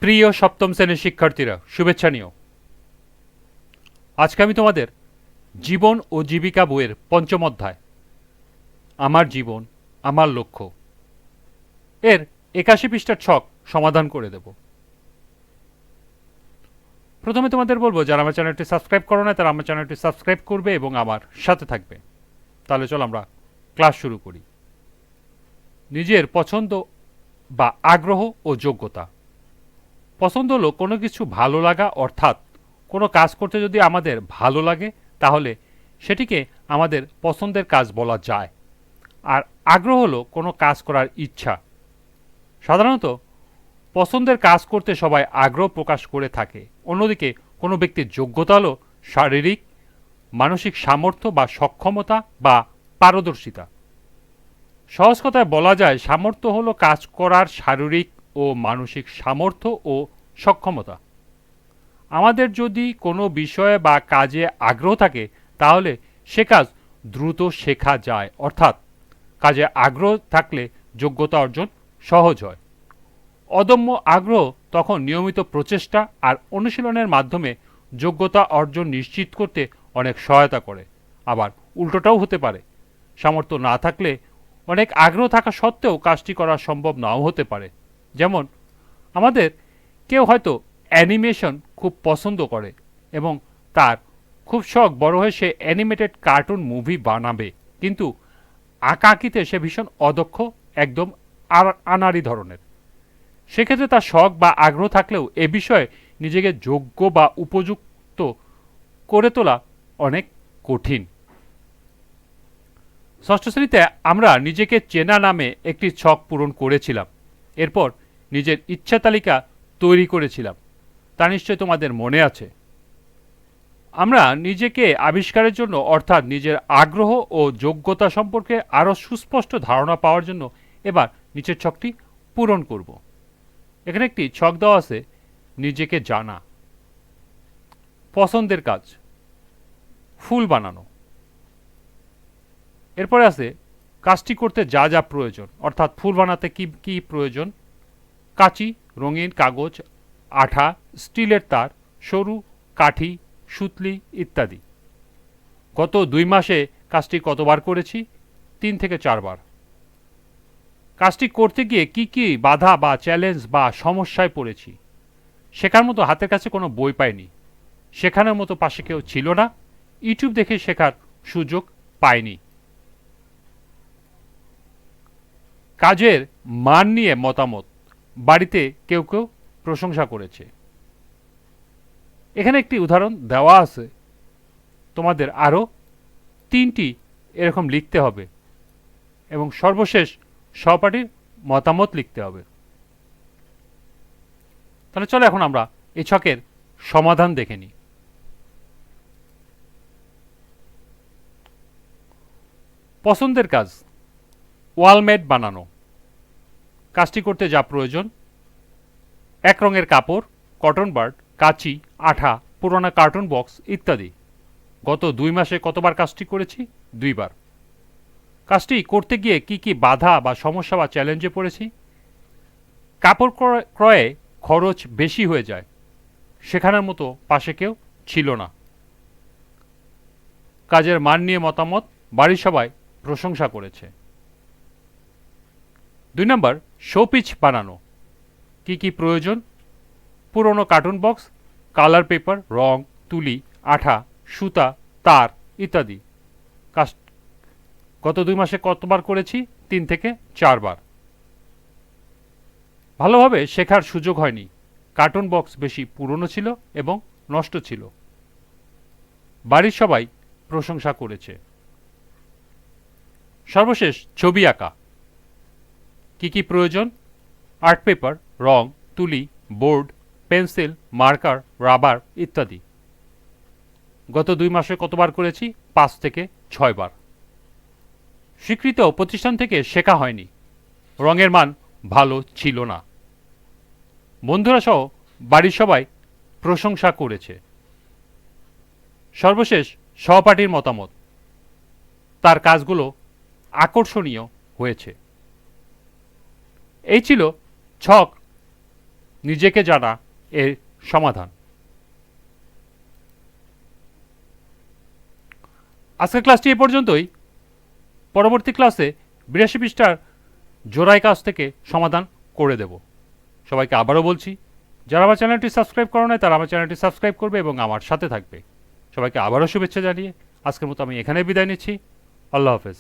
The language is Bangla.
প্রিয় সপ্তম শ্রেণীর শিক্ষার্থীরা, শুভেচ্ছা নিও। আজকে আমি তোমাদের জীবন ও জীবিকা বইয়ের পঞ্চম অধ্যায় আমার জীবন আমার লক্ষ্য এর ৮১ পৃষ্ঠার ছক সমাধান করে দেব। প্রথমে তোমাদের বলবো, যারা আমার চ্যানেলটি সাবস্ক্রাইব করো না তারা আমার চ্যানেলটি সাবস্ক্রাইব করবে এবং আমার সাথে থাকবে। তাহলে চলো আমরা ক্লাস শুরু করি। নিজের পছন্দ বা আগ্রহ ও যোগ্যতা। পছন্দ হলো কোনো কিছু ভালো লাগা, অর্থাৎ কোনো কাজ করতে যদি আমাদের ভালো লাগে তাহলে সেটিকে আমাদের পছন্দের কাজ বলা যায়। আর আগ্রহ হলো কোনো কাজ করার ইচ্ছা। সাধারণত পছন্দের কাজ করতে সবাই আগ্রহ প্রকাশ করে থাকে। অন্যদিকে কোনো ব্যক্তির যোগ্যতা হলো শারীরিক মানসিক সামর্থ্য বা সক্ষমতা বা পারদর্শিতা। সহজ কথায় বলা যায়, সামর্থ্য হলো কাজ করার শারীরিক ও মানসিক সামর্থ্য ও সক্ষমতা। আমাদের যদি কোনো বিষয়ে বা কাজে আগ্রহ থাকে তাহলে সে কাজ দ্রুত শেখা যায়, অর্থাৎ কাজে আগ্রহ থাকলে যোগ্যতা অর্জন সহজ হয়। অদম্য আগ্রহ তখন নিয়মিত প্রচেষ্টা আর অনুশীলনের মাধ্যমে যোগ্যতা অর্জন নিশ্চিত করতে অনেক সহায়তা করে। আবার উল্টোটাও হতে পারে, সামর্থ্য না থাকলে অনেক আগ্রহ থাকা সত্ত্বেও কাজটি করা সম্ভব নাও হতে পারে। যেমন আমাদের কেউ হয়তো অ্যানিমেশন খুব পছন্দ করে এবং তার খুব শখ বড় হয়ে সে অ্যানিমেটেড কার্টুন মুভি বানাবে, কিন্তু আঁকাআঁকিতে সে ভীষণ অদক্ষ, একদম আনাড়ি ধরনের। সেক্ষেত্রে তার শখ বা আগ্রহ থাকলেও এ বিষয়ে নিজেকে যোগ্য বা উপযুক্ত করে তোলা অনেক কঠিন। ষষ্ঠ শ্রেণীতে আমরা নিজেকে চেনা নামে একটি ছক পূরণ করেছিলাম। এরপর নিজের ইচ্ছা তালিকা তৈরি করেছিলাম, তা নিশ্চয় তোমাদের মনে আছে। আমরা নিজেকে আবিষ্কারের জন্য, অর্থাৎ নিজের আগ্রহ ও যোগ্যতা সম্পর্কে আরও সুস্পষ্ট ধারণা পাওয়ার জন্য এবার নিচের ছকটি পূরণ করব। এখানে একটি ছক দেওয়া আছে, নিজেকে জানা। পছন্দের কাজ, ফুল বানানো। এরপরে আছে কাজটি করতে যা যা প্রয়োজন, অর্থাৎ ফুল বানাতে কি কি প্রয়োজন: কাঁচি, রঙিন কাগজ, আঠা, স্টিলের তার, সরু কাঠি, সুতলি ইত্যাদি। গত 2 মাসে কাজটি কতবার করেছি? 3 থেকে 4 বার। কাজটি করতে গিয়ে কি কি বাধা বা চ্যালেঞ্জ বা সমস্যায় পড়েছি? শেখার মতো হাতের কাছে কোনো বই পাইনি, শেখানোর মতো পাশে কেউ ছিল না, ইউটিউব দেখে শেখার সুযোগ পাইনি। কাজের মান নিয়ে মতামত, বাড়িতে কেউ কেউ প্রশংসা করেছে। এখানে একটি উদাহরণ দেওয়া আছে, তোমাদের আরও 3টি এরকম লিখতে হবে এবং সর্বশেষ সহপাঠীর মতামত লিখতে হবে। তাহলে চলো এখন আমরা এই ছকের সমাধান দেখে নিই। পছন্দের কাজ, ওয়ালমেট বানানো। কাজটি করতে যা প্রয়োজন: এক রঙের কাপড়, কটন বাড, কাঁচি, আঠা, পুরোনো কার্টুন বক্স ইত্যাদি। গত 2 মাসে কতবার কাজটি করেছি? 2 বার। কাজটি করতে গিয়ে কি কি বাধা বা সমস্যা বা চ্যালেঞ্জে পড়েছি? কাপড় ক্রয়ে খরচ বেশি হয়ে যায়, শেখানোর মতো পাশে কেউ ছিল না। কাজের মান নিয়ে মতামত, বাড়ির সবাই প্রশংসা করেছে। 2 নম্বর, শোপিস বানানো। কি কি প্রয়োজন? পুরনো কার্টুন বক্স, কালার পেপার, রং, তুলি, আঠা, সুতা, তার ইত্যাদি। কাজ গত 2 মাসে কতবার করেছি? 3 থেকে 4 বার। ভালোভাবে শেখার সুযোগ হয়নি, কার্টুন বক্স বেশি পুরনো ছিল এবং নষ্ট ছিল। বাড়ির সবাই প্রশংসা করেছে। সর্বশেষ, ছবি আঁকা। কি কি প্রয়োজন? আর্ট পেপার, রং, তুলি, বোর্ড, পেন্সিল, মার্কার, রাবার ইত্যাদি। গত 2 মাসে কতবার করেছি? 5 থেকে 6 বার। স্বীকৃত প্রতিষ্ঠান থেকে শেখা হয়নি, রঙের মান ভালো ছিল না। বন্ধুরা সহ বাড়ির সবাই প্রশংসা করেছে। সর্বশেষ, সহপাঠীর মতামত, তার কাজগুলো আকর্ষণীয় হয়েছে। এই ছিল ছক নিজেকে জানা এর সমাধান। আজকের ক্লাসটি এ পর্যন্তই। পরবর্তী ক্লাসে 82 পৃষ্ঠার জোড়াই কাজ থেকে সমাধান করে দেব। সবাইকে আবারও বলছি, যারা আমার চ্যানেলটি সাবস্ক্রাইব করো নাই তারা আমার চ্যানেলটি সাবস্ক্রাইব করবে এবং আমার সাথে থাকবে। সবাইকে আবারও শুভেচ্ছা জানিয়ে আজকের মতো আমি এখানে বিদায় নিচ্ছি। আল্লাহ হাফেজ।